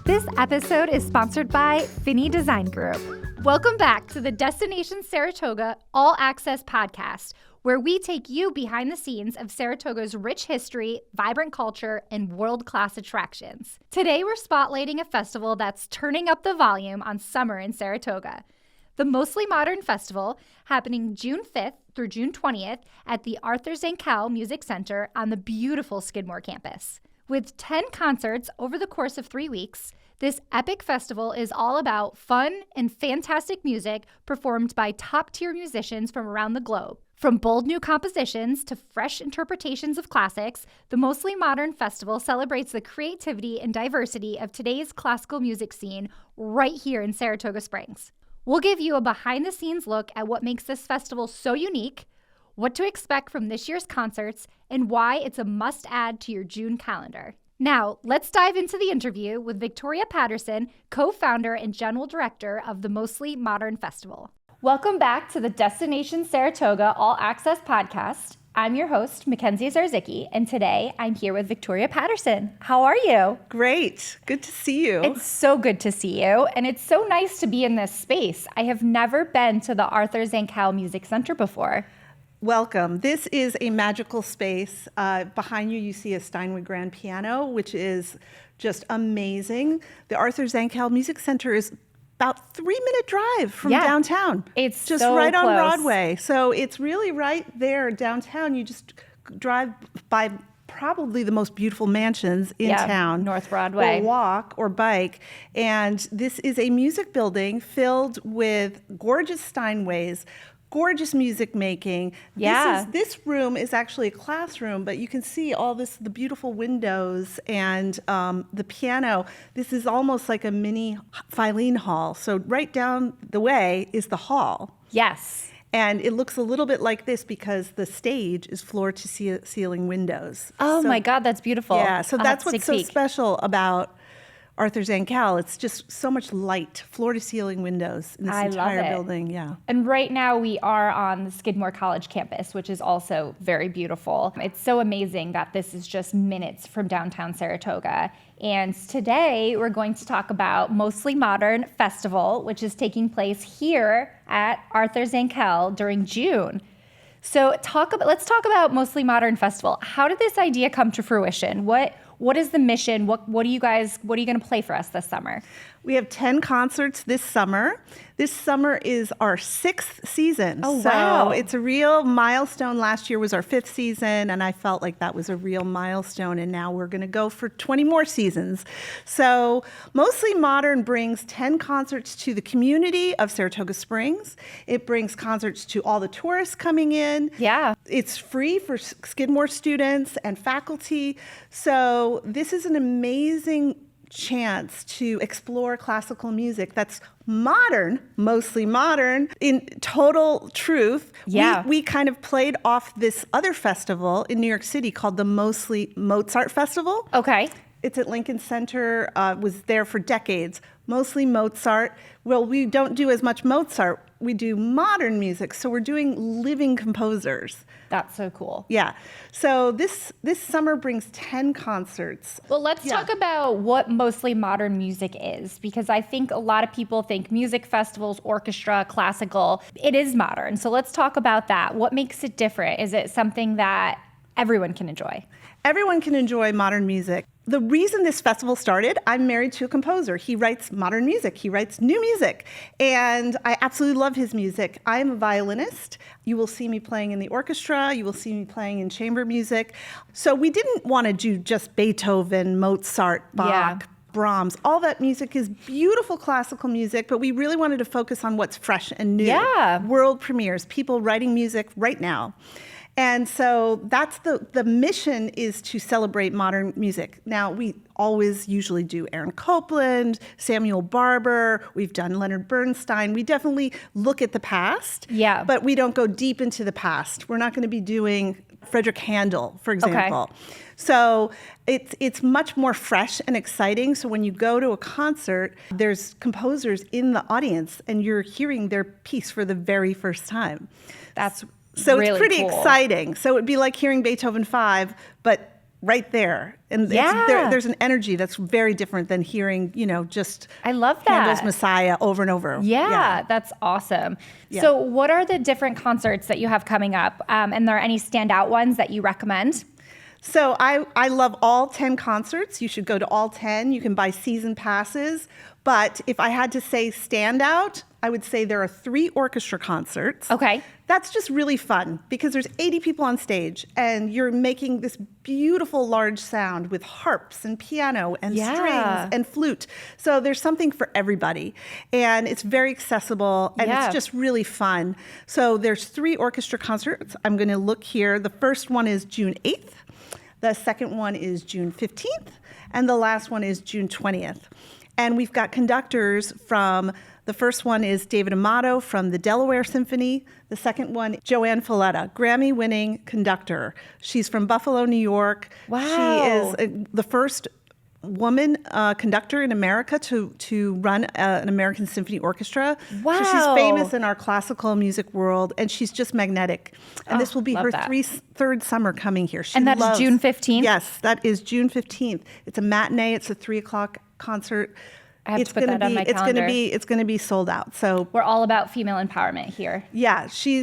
This episode is sponsored by Finney Design Group. Welcome back to the Destination Saratoga All Access podcast, where we take you behind the scenes of Saratoga's rich history, vibrant culture, and world-class attractions. Today, we're spotlighting a festival that's turning up the volume on summer in Saratoga. The Mostly Modern Festival, happening June 5th through June 20th at the Arthur Zankel Music Center on the beautiful Skidmore campus. With 10 concerts over the course of 3 weeks, this epic festival is all about fun and fantastic music performed by top-tier musicians from around the globe. From bold new compositions to fresh interpretations of classics, the Mostly Modern Festival celebrates the creativity and diversity of today's classical music scene right here in Saratoga Springs. We'll give you a behind-the-scenes look at what makes this festival so unique, what to expect from this year's concerts, and why it's a must-add to your June calendar. Now, let's dive into the interview with Victoria Patterson, co-founder and general director of the Mostly Modern Festival. Welcome back to the Destination Saratoga All Access podcast. I'm your host, MacKenzie Zarzycki, and today I'm here with Victoria Patterson. How are you? Great. Good to see you. It's so good to see you, and it's so nice to be in this space. I have never been to the Arthur Zankel Music Center before. Welcome. This is a magical space. Behind you, you see a Steinway grand piano, which is just amazing. The Arthur Zankel Music Center is about 3-minute drive from downtown. It's just so right on close. Broadway. So it's really right there downtown. You just drive by probably the most beautiful mansions in town. North Broadway. Or walk or bike. And this is a music building filled with gorgeous Steinways, gorgeous music making. Yeah. This room is actually a classroom, but you can see all the beautiful windows and the piano. This is almost like a mini Filene hall. So right down the way is the hall. Yes. And it looks a little bit like this because the stage is floor-to-ceiling windows. Oh my God, that's beautiful. Yeah, so I'll that's have to what's so take a peek. special about Arthur Zankel. It's just so much light, floor-to-ceiling windows in this entire building. Yeah. And right now we are on the Skidmore College campus, which is also very beautiful. It's so amazing that this is just minutes from downtown Saratoga. And today we're going to talk about Mostly Modern Festival, which is taking place here at Arthur Zankel during June. So let's talk about Mostly Modern Festival. How did this idea come to fruition? What is the mission? What are you going to play for us this summer? We have 10 concerts this summer. This summer is our 6th season. Oh, wow. So it's a real milestone. Last year was our 5th season, and I felt like that was a real milestone, and now we're going to go for 20 more seasons. So Mostly Modern brings 10 concerts to the community of Saratoga Springs. It brings concerts to all the tourists coming in. Yeah. It's free for Skidmore students and faculty. So this is an amazing chance to explore classical music that's modern, mostly modern, in total truth. Yeah. We kind of played off this other festival in New York City called the Mostly Mozart Festival. Okay. It's at Lincoln Center, was there for decades. Mostly Mozart. Well, we don't do as much Mozart. We do modern music, so we're doing living composers. That's so cool. Yeah. So this summer brings 10 concerts. Well, let's talk about what Mostly Modern music is, because I think a lot of people think music festivals, orchestra, classical. It is modern. So let's talk about that. What makes it different? Is it something that everyone can enjoy? Everyone can enjoy modern music. The reason this festival started, I'm married to a composer. He writes modern music. He writes new music. And I absolutely love his music. I am a violinist. You will see me playing in the orchestra. You will see me playing in chamber music. So we didn't want to do just Beethoven, Mozart, Bach, Brahms. All that music is beautiful classical music, but we really wanted to focus on what's fresh and new. Yeah. World premieres, people writing music right now. And so that's the mission, is to celebrate modern music. Now, we always usually do Aaron Copland, Samuel Barber. We've done Leonard Bernstein. We definitely look at the past, but we don't go deep into the past. We're not going to be doing Frederick Handel, for example. So it's much more fresh and exciting. So when you go to a concert, there's composers in the audience and you're hearing their piece for the very first time. That's so really it's pretty cool. exciting. So it'd be like hearing Beethoven 5, but right there. And there's an energy that's very different than hearing, just I love that. Handel's Messiah over and over. Yeah, that's awesome. Yeah. So what are the different concerts that you have coming up? And are there any standout ones that you recommend? So I love all 10 concerts. You should go to all 10. You can buy season passes. But if I had to say standout, I would say there are 3 orchestra concerts. Okay. That's just really fun because there's 80 people on stage and you're making this beautiful large sound with harps and piano and strings and flute. So there's something for everybody. And it's very accessible and it's just really fun. So there's 3 orchestra concerts. I'm going to look here. The first one is June 8th. The second one is June 15th. And the last one is June 20th. And we've got conductors from, the first one is David Amato from the Delaware Symphony. The second one, Joanne Folletta, Grammy-winning conductor. She's from Buffalo, New York. Wow. She is the first woman conductor in America to run an American symphony orchestra. Wow. So she's famous in our classical music world, and she's just magnetic. And this will be her third summer coming here. And that's June 15th? Yes, that is June 15th. It's a matinee. It's a 3 o'clock concert. I have to put that on my calendar. It's going to be sold out. So we're all about female empowerment here. Yeah, she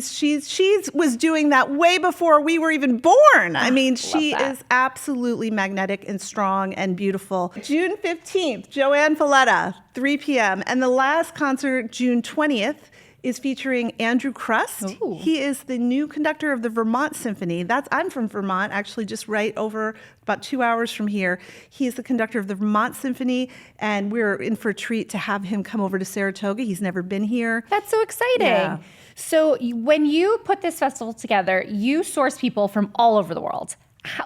was doing that way before we were even born. I mean, she is absolutely magnetic and strong and beautiful. June 15th, Joanne Folletta, 3 p.m. And the last concert, June 20th, is featuring Andrew Crust. Ooh. He is the new conductor of the Vermont Symphony. I'm from Vermont, actually just right over about 2 hours from here. He's the conductor of the Vermont Symphony, and we're in for a treat to have him come over to Saratoga. He's never been here. That's so exciting. Yeah. So when you put this festival together, you source people from all over the world.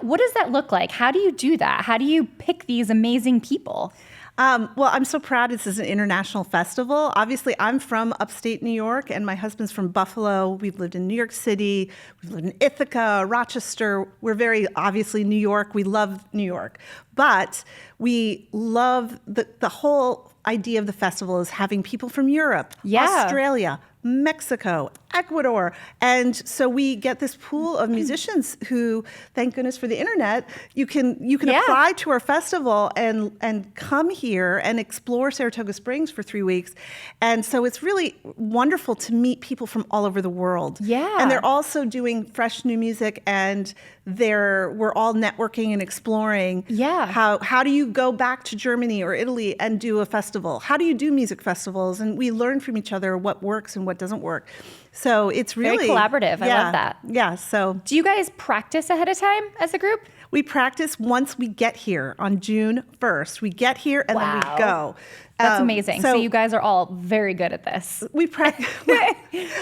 What does that look like? How do you do that? How do you pick these amazing people? Well, I'm so proud this is an international festival. Obviously, I'm from upstate New York, and my husband's from Buffalo. We've lived in New York City. We've lived in Ithaca, Rochester. We're very, obviously, New York. We love New York. But we love the whole idea of the festival is having people from Europe, Australia, Mexico, Ecuador. And so we get this pool of musicians who, thank goodness for the internet, you can apply to our festival and come here and explore Saratoga Springs for 3 weeks. And so it's really wonderful to meet people from all over the world. Yeah. And they're also doing fresh new music, and we're all networking and exploring how do you go back to Germany or Italy and do a festival? How do you do music festivals? And we learn from each other what works and what doesn't work. So it's really very collaborative. I love that. Yeah. So do you guys practice ahead of time as a group? We practice once we get here on June 1st. We get here and then we go. That's amazing. So you guys are all very good at this. We practice.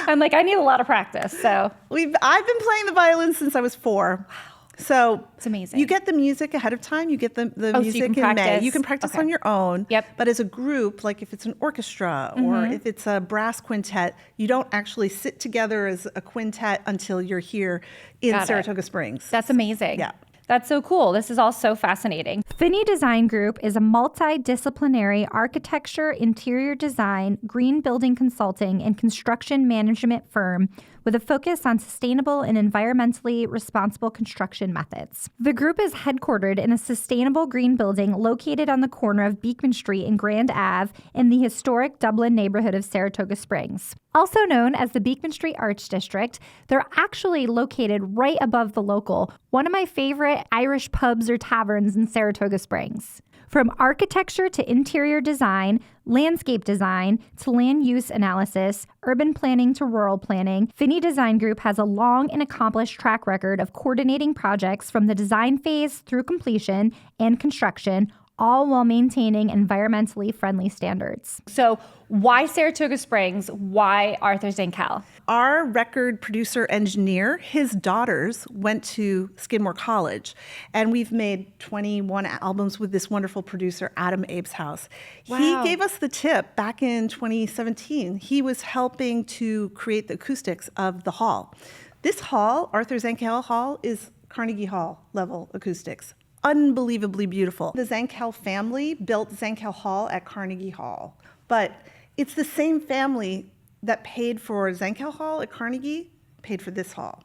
I'm like, I need a lot of practice. So I've been playing the violin since I was 4. Wow. So it's amazing. You get the music ahead of time. You get the music in May. You can practice on your own. Yep. But as a group, like if it's an orchestra or if it's a brass quintet, you don't actually sit together as a quintet until you're here in Saratoga Springs. That's amazing. Yeah. That's so cool. This is all so fascinating. Finney Design Group is a multidisciplinary architecture, interior design, green building consulting, and construction management firm with a focus on sustainable and environmentally responsible construction methods. The group is headquartered in a sustainable green building located on the corner of Beekman Street and Grand Ave in the historic Dublin neighborhood of Saratoga Springs. Also known as the Beekman Street Arts District, they're actually located right above the Local, one of my favorite Irish pubs or taverns in Saratoga Springs. From architecture to interior design, landscape design to land use analysis, urban planning to rural planning, Finney Design Group has a long and accomplished track record of coordinating projects from the design phase through completion and construction, all while maintaining environmentally friendly standards. So why Saratoga Springs? Why Arthur Zankel? Our record producer engineer, his daughters went to Skidmore College, and we've made 21 albums with this wonderful producer, Adam Abeshouse. Wow. He gave us the tip back in 2017. He was helping to create the acoustics of the hall. This hall, Arthur Zankel Hall, is Carnegie Hall level acoustics. Unbelievably beautiful. The Zankel family built Zankel Hall at Carnegie Hall, but it's the same family that paid for Zankel Hall at Carnegie, paid for this hall.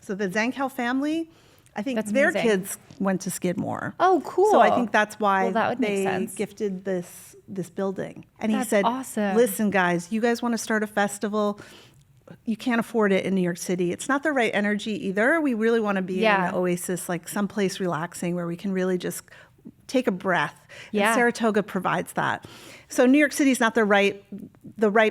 So the Zankel family, I think their kids went to Skidmore. Oh, cool. So I think that's why that would make they sense. gifted this building. And That's he said, awesome. listen, guys, you guys want to start a festival? You can't afford it in New York City. It's not the right energy either. We really want to be in an oasis, like someplace relaxing where we can really just take a breath. Yeah. And Saratoga provides that. So New York City is not the right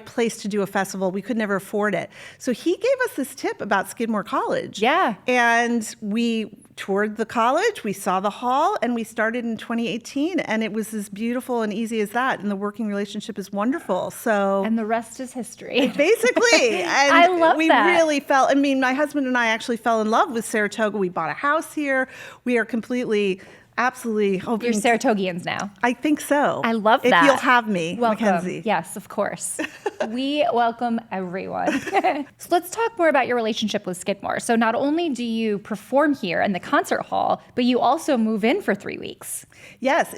place to do a festival. We could never afford it. So he gave us this tip about Skidmore College. Yeah. And we toured the college, we saw the hall, and we started in 2018. And it was as beautiful and easy as that. And the working relationship is wonderful. So And the rest is history. basically. And I love we that. really fell, I mean, my husband and I actually fell in love with Saratoga. We bought a house here. We are absolutely hoping. You're Saratogians now. I think so. I love if that. If you'll have me, Welcome. MacKenzie. Yes, of course. We welcome everyone. So let's talk more about your relationship with Skidmore. So not only do you perform here in the concert hall, but you also move in for 3 weeks. Yes,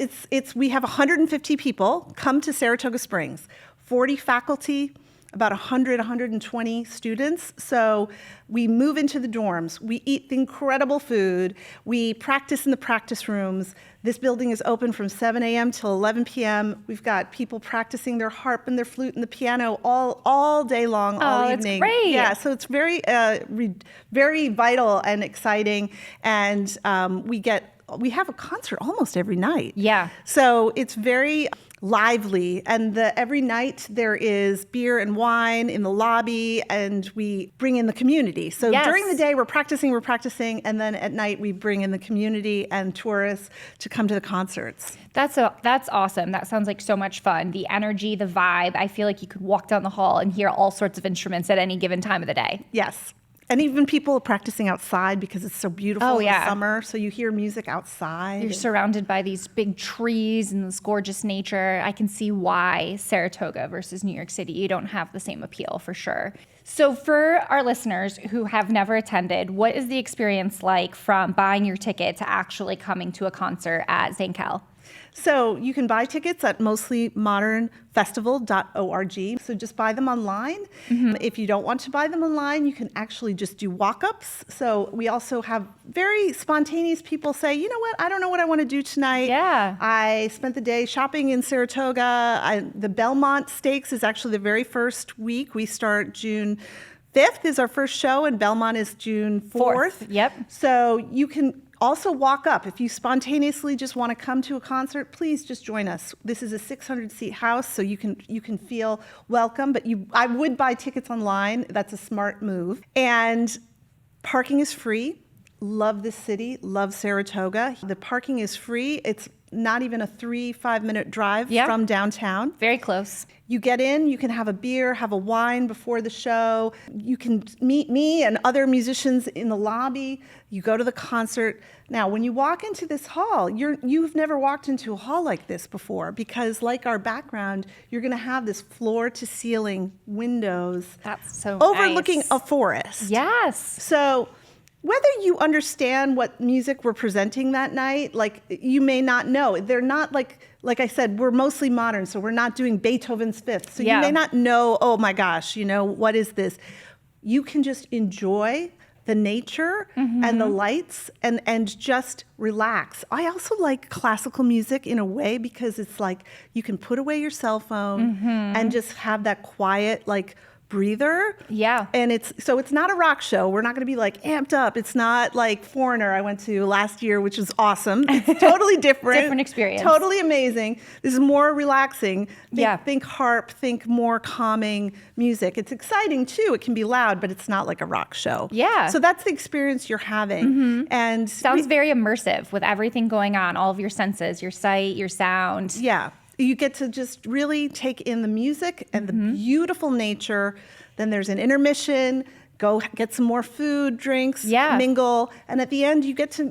we have 150 people come to Saratoga Springs, 40 faculty, about 120 students. So we move into the dorms. We eat incredible food. We practice in the practice rooms. This building is open from 7 a.m. till 11 p.m. We've got people practicing their harp and their flute and the piano all day long, all evening. Oh, that's great. Yeah, so it's very, very vital and exciting. And we have a concert almost every night. Yeah. So it's very lively, and every night there is beer and wine in the lobby, and we bring in the community. So during the day we're practicing, and then at night we bring in the community and tourists to come to the concerts. That's awesome. That sounds like so much fun. The energy, the vibe. I feel like you could walk down the hall and hear all sorts of instruments at any given time of the day. Yes. And even people practicing outside because it's so beautiful in the summer. So you hear music outside. You're surrounded by these big trees and this gorgeous nature. I can see why Saratoga versus New York City, you don't have the same appeal for sure. So for our listeners who have never attended, what is the experience like from buying your ticket to actually coming to a concert at Zankel? So you can buy tickets at mostlyModernFestival.org. So just buy them online. Mm-hmm. If you don't want to buy them online, you can actually just do walk-ups. So we also have very spontaneous people say, you know what, I don't know what I want to do tonight. Yeah. I spent the day shopping in Saratoga. The Belmont Stakes is actually the very first week. We start June 5th is our first show, and Belmont is June 4th. Yep. So you can also walk up. If you spontaneously just want to come to a concert, please just join us. This is a 600-seat house, so you can feel welcome, but I would buy tickets online. That's a smart move. And parking is free. Love this city, love Saratoga. The parking is free. It's not even a 3-5 minute drive from downtown. Very close. You get in, you can have a beer, have a wine before the show. You can meet me and other musicians in the lobby. You go to the concert. Now, when you walk into this hall, you've never walked into a hall like this before, because like our background, you're going to have this floor to ceiling windows. That's so overlooking nice. a forest. Yes. So whether you understand what music we're presenting that night, like you may not know. They're not like I said, we're mostly modern, so we're not doing Beethoven's Fifth. So you may not know, oh my gosh, what is this? You can just enjoy the nature and the lights and just relax. I also like classical music in a way because it's like you can put away your cell phone and just have that quiet, like, breather. Yeah. And it's not a rock show. We're not going to be like amped up. It's not like Foreigner I went to last year, which was awesome. It's totally different. Different experience. Totally amazing. This is more relaxing. Think harp, think more calming music. It's exciting too. It can be loud, but it's not like a rock show. Yeah. So that's the experience you're having. And sounds very immersive with everything going on, all of your senses, your sight, your sound. Yeah. You get to just really take in the music and the beautiful nature. Then there's an intermission, go get some more food, drinks, mingle. And at the end,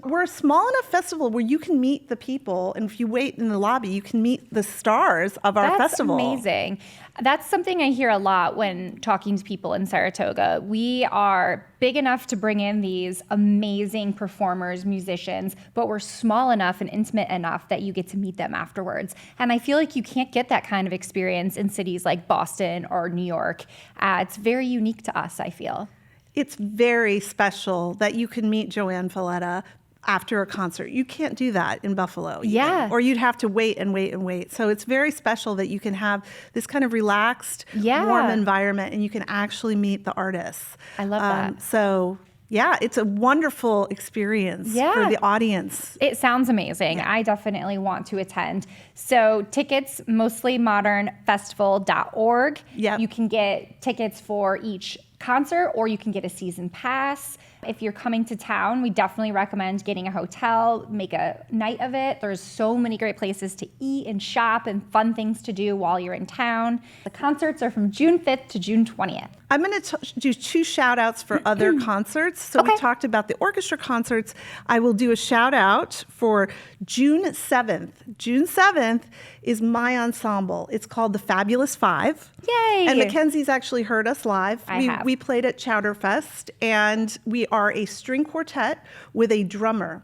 we're a small enough festival where you can meet the people. And if you wait in the lobby, you can meet the stars of our festival. That's amazing. That's something I hear a lot when talking to people in Saratoga. We are big enough to bring in these amazing performers, musicians, but we're small enough and intimate enough that you get to meet them afterwards. And I feel like you can't get that kind of experience in cities like Boston or New York. It's very unique to us, I feel. It's very special that you can meet Joanne Valletta after a concert. You can't do that in Buffalo. Yeah. Or you'd have to wait and wait and wait. So it's very special that you can have this kind of relaxed, warm environment and you can actually meet the artists. I love that. So yeah, it's a wonderful experience for the audience. It sounds amazing. I definitely want to attend. So tickets, mostly modernfestival.org. Yep. You can get tickets for each concert or you can get a season pass. If you're coming to town, we definitely recommend getting a hotel, make a night of it. There's so many great places to eat and shop and fun things to do while you're in town. The concerts are from June 5th to June 20th. I'm going to do 2 shout outs for other concerts. So we talked about the orchestra concerts. I will do a shout out for June 7th. June 7th is my ensemble. It's called the Fabulous Five. Yay! And MacKenzie's actually heard us live. We played at Chowderfest, and we are a string quartet with a drummer.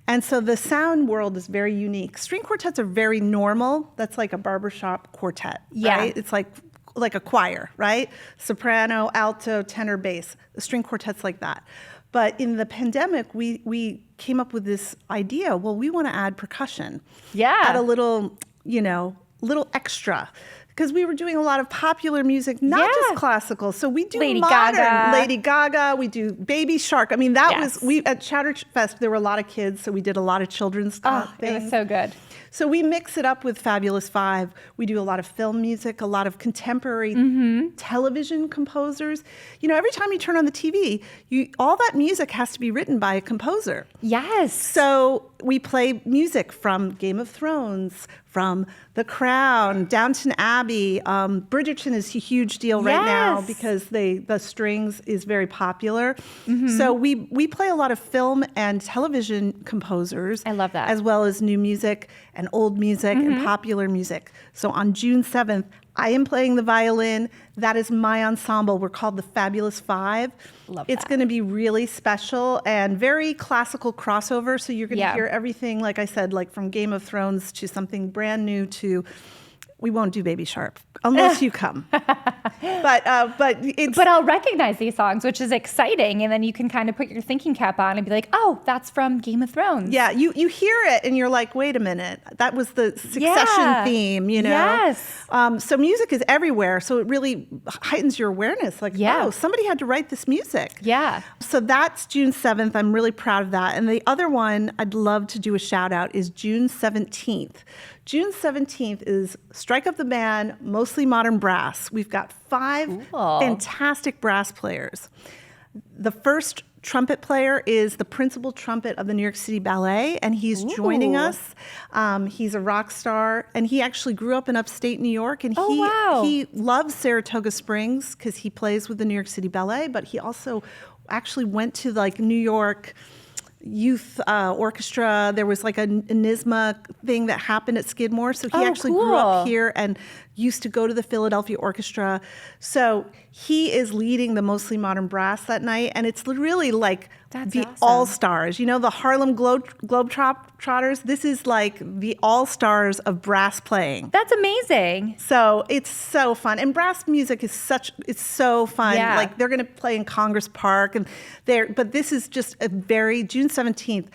And so the sound world is very unique. String quartets are very normal. That's like a barbershop quartet, right? It's like a choir, right? Soprano, alto, tenor, bass. The string quartet's like that. But in the pandemic, we came up with this idea. Well, we want to add percussion. Yeah. Add a little, little extra. Because we were doing a lot of popular music, not just classical. So we do Lady Gaga, we do Baby Shark. I mean, that was, at Chowderfest, there were a lot of kids, so we did a lot of children's things. It was so good. So we mix it up with Fabulous Five. We do a lot of film music, a lot of contemporary television composers. Every time you turn on the TV, all that music has to be written by a composer. Yes. So we play music from Game of Thrones, from The Crown, Downton Abbey. Bridgerton is a huge deal right now because the strings is very popular. So we play a lot of film and television composers. I love that. As well as new music and old music and popular music. So on June 7th, I am playing the violin. That is my ensemble. We're called the Fabulous Five. It's going to be really special and very classical crossover. So you're going to hear everything, like I said, like from Game of Thrones to something brand new to, we won't do Baby Sharp unless you come. But I'll recognize these songs, which is exciting. And then you can kind of put your thinking cap on and be like, oh, that's from Game of Thrones. Yeah, you hear it and you're like, wait a minute, that was the Succession theme, Yes. So music is everywhere. So it really heightens your awareness. Like, oh, somebody had to write this music. Yeah. So that's June 7th. I'm really proud of that. And the other one I'd love to do a shout out is June 17th. June 17th is Strike Up the Band, Mostly Modern Brass. We've got 5 fantastic brass players. The first trumpet player is the principal trumpet of the New York City Ballet, and he's joining us. He's a rock star, and he actually grew up in upstate New York, and he loves Saratoga Springs because he plays with the New York City Ballet, but he also actually went to New York youth orchestra. There was like a NYSMA thing that happened at Skidmore. So he actually grew up here and used to go to the Philadelphia Orchestra. So he is leading the Mostly Modern Brass that night. And it's really like the all-stars. The Harlem Globetrotters. This is like the all-stars of brass playing. That's amazing. So it's so fun. And brass music is it's so fun. Yeah. Like they're going to play in Congress Park. But this is just a very, June 17th,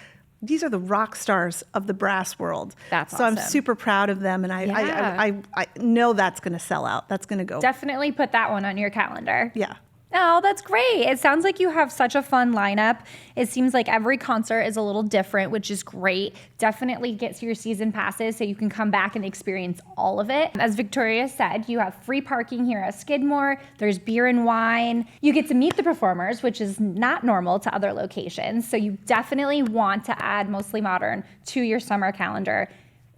these are the rock stars of the brass world. That's so awesome. I'm super proud of them, and I know that's going to sell out. That's going to go. Definitely put that one on your calendar. Yeah. Oh, that's great. It sounds like you have such a fun lineup. It seems like every concert is a little different, which is great. Definitely get your season passes so you can come back and experience all of it. As Victoria said, you have free parking here at Skidmore. There's beer and wine. You get to meet the performers, which is not normal to other locations. So you definitely want to add Mostly Modern to your summer calendar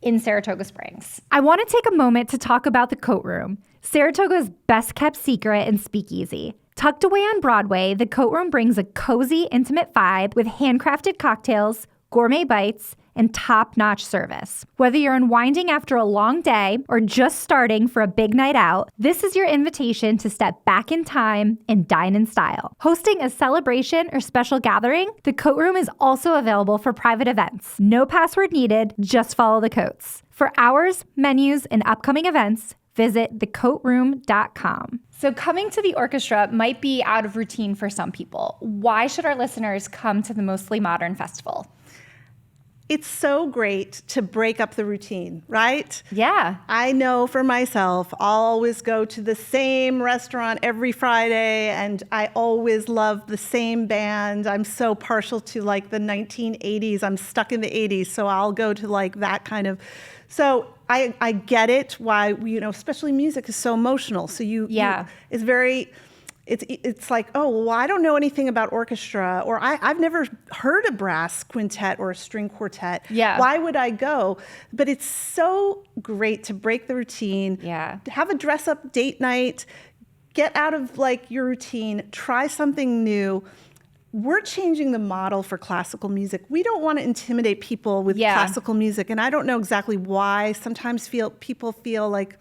in Saratoga Springs. I want to take a moment to talk about the Coat Room, Saratoga's best kept secret and speakeasy. Tucked away on Broadway, the Coat Room brings a cozy, intimate vibe with handcrafted cocktails, gourmet bites, and top-notch service. Whether you're unwinding after a long day or just starting for a big night out, this is your invitation to step back in time and dine in style. Hosting a celebration or special gathering, the Coat Room is also available for private events. No password needed, just follow the coats. For hours, menus, and upcoming events, visit thecoatroom.com. So coming to the orchestra might be out of routine for some people. Why should our listeners come to the Mostly Modern Festival? It's so great to break up the routine, right? Yeah. I know for myself, I'll always go to the same restaurant every Friday, and I always love the same band. I'm so partial to like the 1980s. I'm stuck in the 80s, so I'll go to like that kind of. So I get it why, especially music is so emotional. So it's very. It's like, oh, well, I don't know anything about orchestra, or I've never heard a brass quintet or a string quartet. Yeah. Why would I go? But it's so great to break the routine. Yeah. Have a dress-up date night. Get out of like your routine. Try something new. We're changing the model for classical music. We don't want to intimidate people with classical music, and I don't know exactly why. Sometimes people feel like,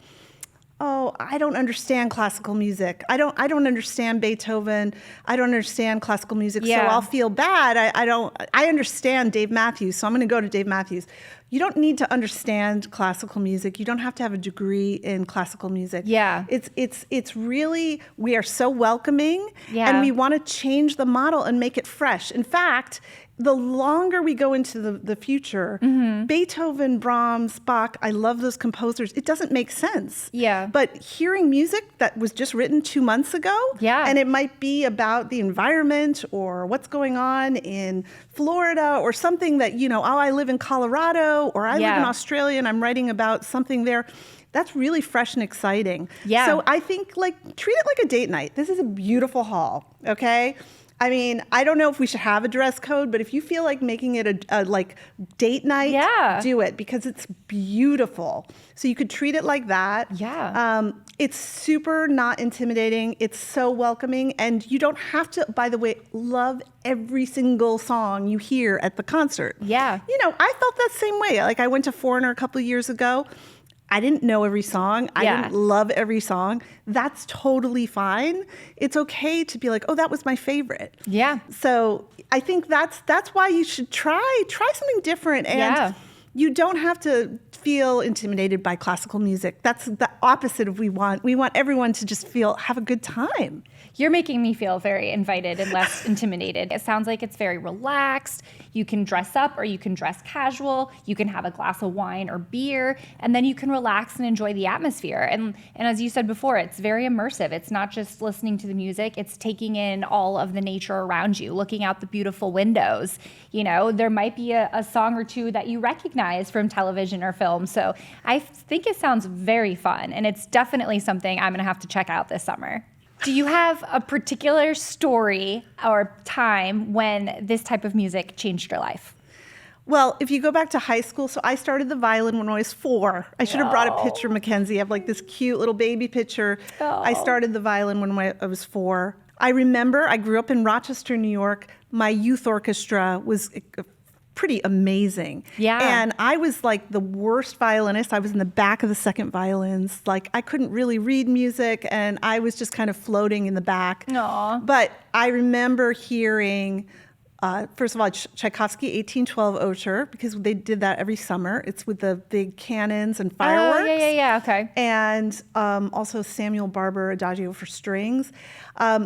oh, I don't understand classical music. I don't understand Beethoven. I don't understand classical music, so I'll feel bad. I understand Dave Matthews, so I'm going to go to Dave Matthews. You don't need to understand classical music. You don't have to have a degree in classical music. Yeah. It's really, we are so welcoming, and we want to change the model and make it fresh. In fact, the longer we go into the future, Beethoven, Brahms, Bach, I love those composers. It doesn't make sense. Yeah. But hearing music that was just written 2 months ago, and it might be about the environment or what's going on in Florida or something that, I live in Colorado or I live in Australia and I'm writing about something there. That's really fresh and exciting. Yeah. So I think treat it like a date night. This is a beautiful hall, okay? I mean, I don't know if we should have a dress code, but if you feel like making it a date night, do it because it's beautiful. So you could treat it like that. Yeah. It's super not intimidating. It's so welcoming. And you don't have to, by the way, love every single song you hear at the concert. Yeah. I felt that same way. Like I went to Foreigner a couple of years ago. I didn't know every song. I didn't love every song. That's totally fine. It's okay to be like, oh, that was my favorite. Yeah. So I think that's why you should try something different. And you don't have to feel intimidated by classical music. That's the opposite of we want. We want everyone to just have a good time. You're making me feel very invited and less intimidated. It sounds like it's very relaxed. You can dress up or you can dress casual. You can have a glass of wine or beer, and then you can relax and enjoy the atmosphere. And as you said before, it's very immersive. It's not just listening to the music. It's taking in all of the nature around you, looking out the beautiful windows. There might be a song or two that you recognize from television or film. So I think it sounds very fun, and it's definitely something I'm going to have to check out this summer. Do you have a particular story or time when this type of music changed your life? Well, if you go back to high school, so I started the violin when I was 4. I should have brought a picture, MacKenzie. I have like this cute little baby picture. I started the violin when I was 4. I remember I grew up in Rochester, New York. My youth orchestra was pretty amazing. Yeah. And I was like the worst violinist. I was in the back of the second violins. Like I couldn't really read music and I was just kind of floating in the back. Aww. But I remember hearing, first of all, Tchaikovsky 1812 Overture, because they did that every summer. It's with the big cannons and fireworks. Oh, yeah, okay. And also Samuel Barber, Adagio for Strings.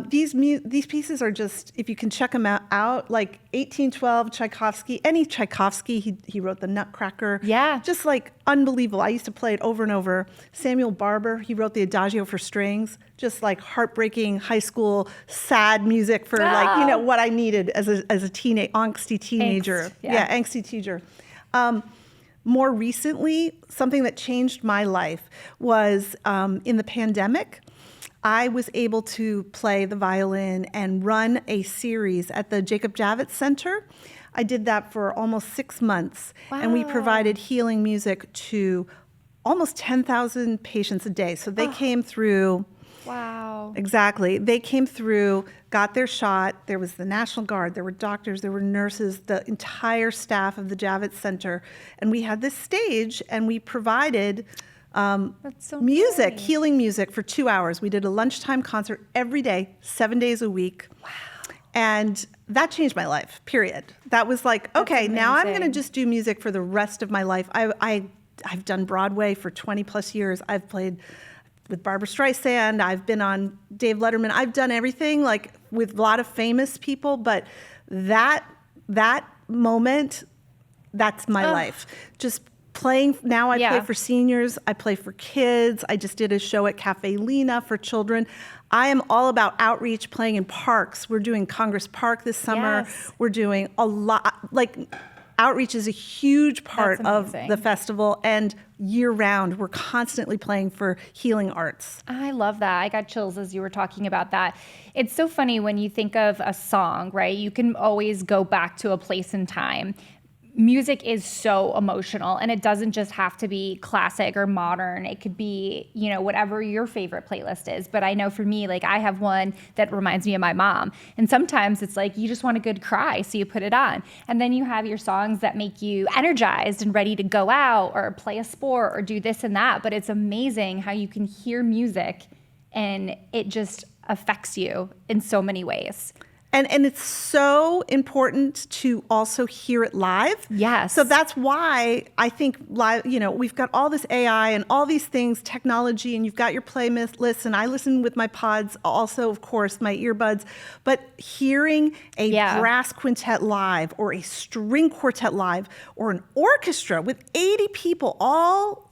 These pieces are just, if you can check them out, like 1812 Tchaikovsky, any Tchaikovsky, he wrote the Nutcracker. Yeah. Just like unbelievable. I used to play it over and over. Samuel Barber, he wrote the Adagio for Strings. Just like heartbreaking high school sad music for what I needed as a angsty teenager. Angst, yeah, angsty teenager. More recently, something that changed my life was in the pandemic. I was able to play the violin and run a series at the Jacob Javits Center. I did that for almost 6 months, and we provided healing music to almost 10,000 patients a day. So they came through Wow. Exactly. They came through, got their shot. There was the National Guard, there were doctors, there were nurses, the entire staff of the Javits Center. And we had this stage, and we provided That's so music, nice. healing music for 2 hours. We did a lunchtime concert every day, 7 days a week. Wow. And that changed my life, period. That was like, okay, now I'm going to just do music for the rest of my life. I've done Broadway for 20 plus years. I've played with Barbra Streisand. I've been on Dave Letterman. I've done everything, like with a lot of famous people, but that moment, that's my life. Just playing. Now I play for seniors. I play for kids. I just did a show at Cafe Lena for children. I am all about outreach, playing in parks. We're doing Congress Park this summer. Yes. We're doing a lot, like outreach is a huge part of the festival, and year round, we're constantly playing for healing arts. I love that. I got chills as you were talking about that. It's so funny when you think of a song, right? You can always go back to a place and time. Music is so emotional, and it doesn't just have to be classic or modern. It could be, whatever your favorite playlist is. But I know for me, like I have one that reminds me of my mom. And sometimes it's like you just want a good cry, so you put it on. And then you have your songs that make you energized and ready to go out or play a sport or do this and that. But it's amazing how you can hear music and it just affects you in so many ways. And it's so important to also hear it live. Yes. So that's why I think live, we've got all this AI and all these things, technology, and you've got your playlist, and I listen with my pods, also, of course, my earbuds. But hearing a brass quintet live or a string quartet live or an orchestra with 80 people all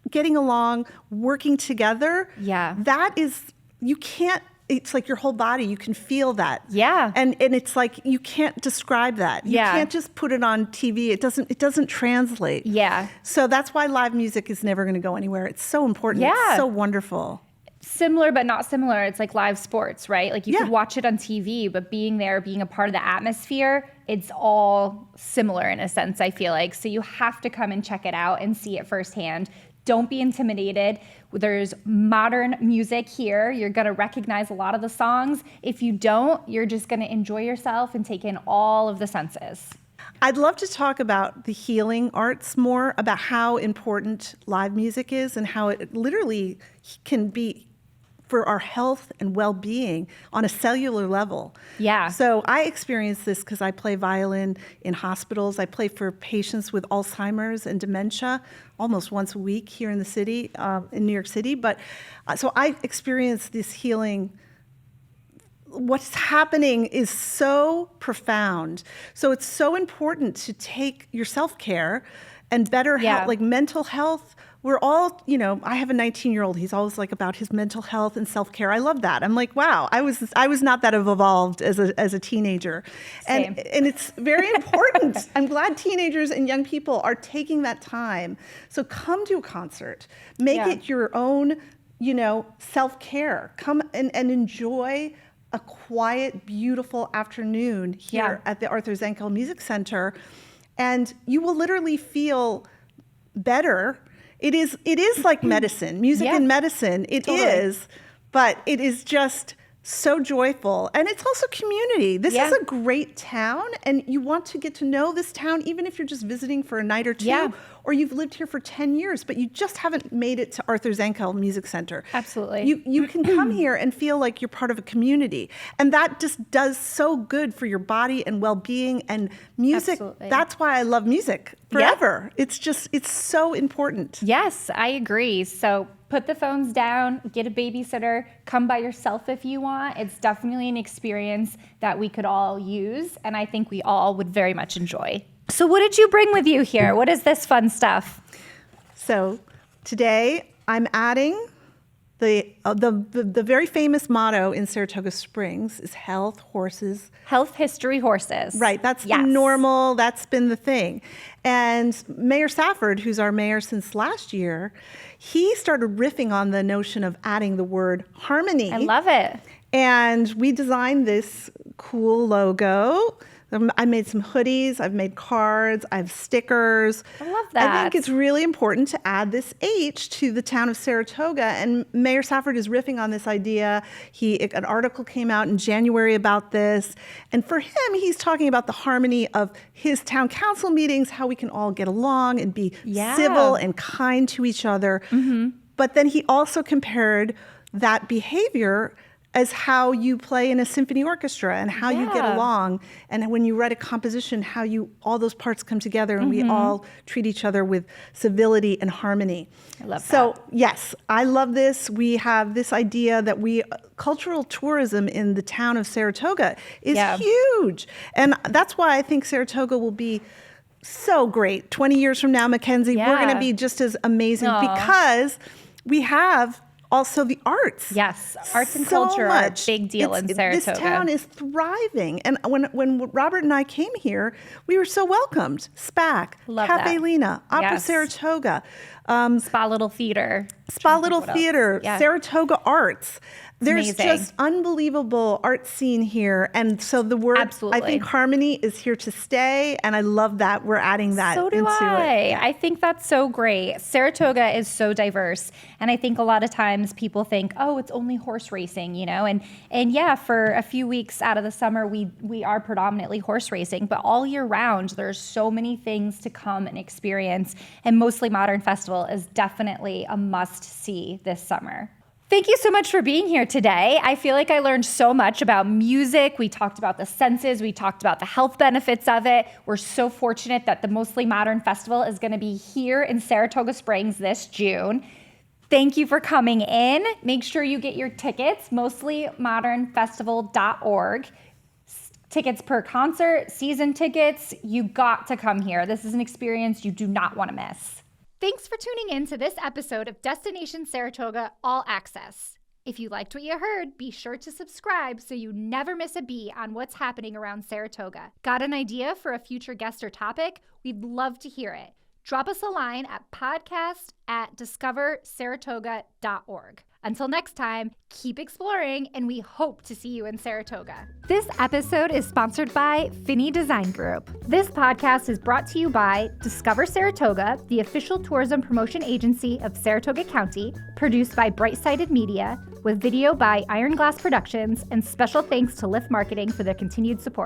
getting along, working together, that is, you can't, it's like your whole body, you can feel that. Yeah. And it's like you can't describe that. You can't just put it on TV. It doesn't translate. Yeah. So that's why live music is never going to go anywhere. It's so important. Yeah. It's so wonderful. Similar but not similar. It's like live sports, right? Like you could watch it on TV, but being there, being a part of the atmosphere, it's all similar in a sense, I feel like. So you have to come and check it out and see it firsthand. Don't be intimidated. There's modern music here. You're going to recognize a lot of the songs. If you don't, you're just going to enjoy yourself and take in all of the senses. I'd love to talk about the healing arts more, about how important live music is and how it literally can be for our health and well-being on a cellular level. Yeah. So I experience this because I play violin in hospitals. I play for patients with Alzheimer's and dementia almost once a week here in the city, in New York City. But so I experience this healing. What's happening is so profound. So it's so important to take your self-care and better health, like mental health. We're all, I have a 19-year-old. He's always like about his mental health and self-care. I love that. I'm like, wow, I was not that evolved as a teenager. Same. And it's very important. I'm glad teenagers and young people are taking that time. So come to a concert. Make it your own, self-care. Come and enjoy a quiet, beautiful afternoon here at the Arthur Zenkel Music Center. And you will literally feel better. It is like medicine, music and medicine. It is, but it is just so joyful. And it's also community. This is a great town, and you want to get to know this town, even if you're just visiting for a night or two, or you've lived here for 10 years, but you just haven't made it to Arthur Zenkel Music Center. Absolutely. You can come here and feel like you're part of a community. And that just does so good for your body and well-being and music. Absolutely. That's why I love music forever. It's so important. Yes, I agree. So put the phones down, get a babysitter, come by yourself if you want. It's definitely an experience that we could all use, and I think we all would very much enjoy. So what did you bring with you here? What is this fun stuff? So today I'm adding the very famous motto in Saratoga Springs is health, horses. Health, history, horses. Right, that's the normal, that's been the thing. And Mayor Safford, who's our mayor since last year, he started riffing on the notion of adding the word harmony. I love it. And we designed this cool logo. I made some hoodies, I've made cards, I have stickers. I love that. I think it's really important to add this H to the town of Saratoga, and Mayor Safford is riffing on this idea. An article came out in January about this, and for him, he's talking about the harmony of his town council meetings, how we can all get along and be civil and kind to each other. But then he also compared that behavior as how you play in a symphony orchestra and how you get along. And when you write a composition, how all those parts come together and we all treat each other with civility and harmony. I love that. So yes, I love this. We have this idea that cultural tourism in the town of Saratoga is huge. And that's why I think Saratoga will be so great. 20 years from now, MacKenzie, we're going to be just as amazing because we have also the arts. Yes, arts and culture are a big deal in Saratoga. This town is thriving. And when Robert and I came here, we were so welcomed. SPAC, Cafe Lena, Opera Saratoga. Spa Little Theater. Saratoga Arts. There's just unbelievable art scene here. And so the word, I think harmony is here to stay. And I love that we're adding that into it. So do I. Yeah. I think that's so great. Saratoga is so diverse. And I think a lot of times people think, oh, it's only horse racing, And yeah, for a few weeks out of the summer, we are predominantly horse racing. But all year round, there's so many things to come and experience. And Mostly Modern Festival is definitely a must-see this summer. Thank you so much for being here today. I feel like I learned so much about music. We talked about the senses. We talked about the health benefits of it. We're so fortunate that the Mostly Modern Festival is going to be here in Saratoga Springs this June. Thank you for coming in. Make sure you get your tickets, moslymodernfestival.org. Tickets per concert, season tickets. You got to come here. This is an experience you do not want to miss. Thanks for tuning in to this episode of Destination Saratoga All Access. If you liked what you heard, be sure to subscribe so you never miss a beat on what's happening around Saratoga. Got an idea for a future guest or topic? We'd love to hear it. Drop us a line at podcast@discoversaratoga.org. Until next time, keep exploring, and we hope to see you in Saratoga. This episode is sponsored by Finney Design Group. This podcast is brought to you by Discover Saratoga, the official tourism promotion agency of Saratoga County, produced by Bright-Sided Media, with video by Iron Glass Productions, and special thanks to Lift Marketing for their continued support.